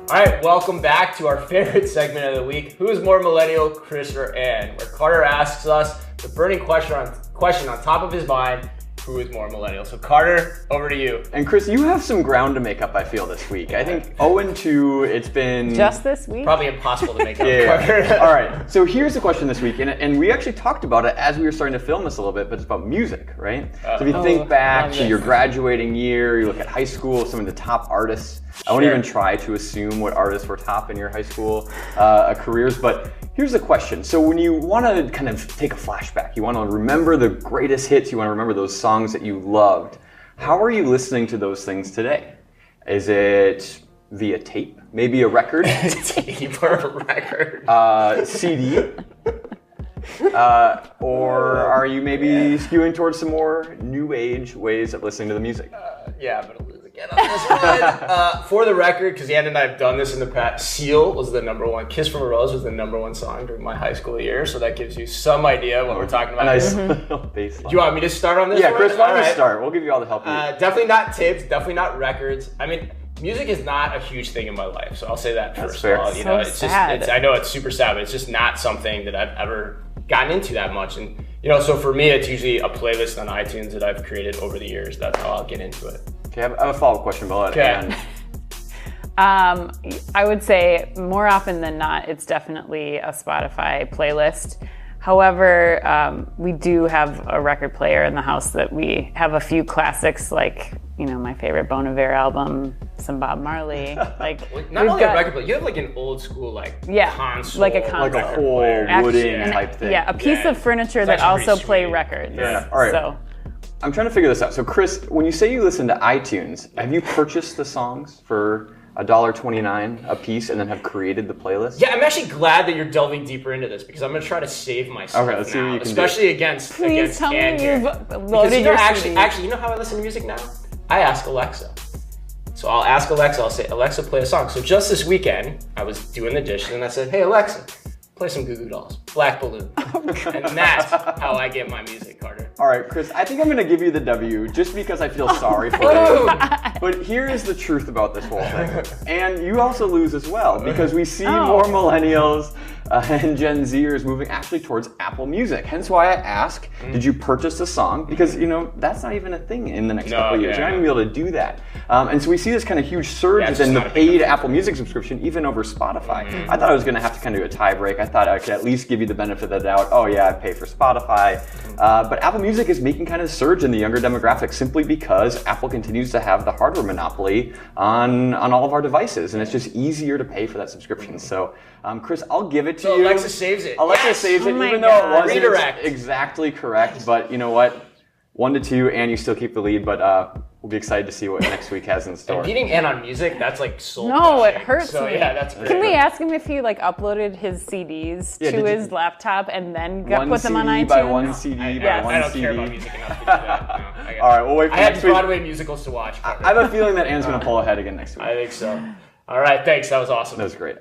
All right, welcome back to our favorite segment of the week. Who is more millennial, Chris or Ann? Where Carter asks us the burning question on top of his mind, who is more millennial? So Carter, over to you. And Chris, you have some ground to make up, I feel, this week. I think 0-2, it's been... Just this week? Probably impossible to make up, Carter. All right, so here's the question this week, and we actually talked about it as we were starting to film this a little bit, but it's about music, right? So if you think back to your graduating year, you look at high school, some of the top artists. I won't even try to assume what artists were top in your high school careers, but here's the question. So when you want to kind of take a flashback, you want to remember the greatest hits, you want to remember those songs that you loved, how are you listening to those things today? Is it via tape? Maybe a record? Tape or a record? CD? Or are you maybe skewing towards some more new age ways of listening to the music? Yeah, I'm going to lose again on this one. For the record, because Ann and I have done this in the past, Seal was the #1. Kiss from a Rose was the #1 song during my high school years, so that gives you some idea what we're talking about. Nice baseline. Do you want me to start on this one? Yeah, Chris, why don't you start? We'll give you all the help you need. Definitely not tapes, definitely not records. I mean, music is not a huge thing in my life, so I'll say that first of all. You know, it's sad. just, I know it's super sad, but it's just not something that I've ever gotten into that much. And you know, so for me, it's usually a playlist on iTunes that I've created over the years. That's how I'll get into it. Okay, I have a follow-up question, but I would say more often than not, it's definitely a Spotify playlist. However, we do have a record player in the house that we have a few classics, like, you know, my favorite Bon Iver album, some Bob Marley. Like, not only a record player, you have like an old school console, like a console, like a whole wooden type thing. Yeah, a piece of furniture that also play records. Yeah. All right. So, I'm trying to figure this out. So Chris, when you say you listen to iTunes, have you purchased the songs for $1.29 a piece and then have created the playlist? Yeah, I'm actually glad that you're delving deeper into this because I'm going to try to save myself. Okay, let's see what you can especially against Please tell me you've because loaded your actually, you know how I listen to music now? I ask Alexa. So I'll ask Alexa, I'll say, Alexa, play a song. So just this weekend, I was doing the dishes and I said, hey, Alexa, play some Goo Goo Dolls, Black Balloon. And that's how I get my music, Carter. All right, Chris, I think I'm going to give you the W just because I feel sorry for you. But here is the truth about this whole thing. And you also lose as well because we see more millennials and Gen Zers moving actually towards Apple Music. Hence why I ask, did you purchase the song? Because, you know, that's not even a thing in the next couple of years. You're not going to be able to do that. And so we see this kind of huge surge in the paid Apple Music subscription, even over Spotify. I thought I was going to have to kind of do a tie break. I thought I could at least give you the benefit of the doubt. Oh yeah, I pay for Spotify. But Apple Music is making kind of a surge in the younger demographic simply because Apple continues to have the hardware monopoly on all of our devices. And it's just easier to pay for that subscription. So Chris, I'll give it to you. Alexa saves it. Alexa saves it, even though it wasn't exactly correct. But you know what? 1-2, and you still keep the lead. But we'll be excited to see what next week has in store. And beating Ann on music, that's like soul No, crushing. it hurts so, me. Yeah, that's great. Can we ask him if he uploaded his CDs to his laptop and then put them on iTunes? By one CD by one CD. I don't care about music enough to do that. No, all right, we'll wait for next week. I have Broadway musicals to watch. I have a feeling that Ann's going to pull ahead again next week. I think so. All right, thanks. That was awesome. That was great.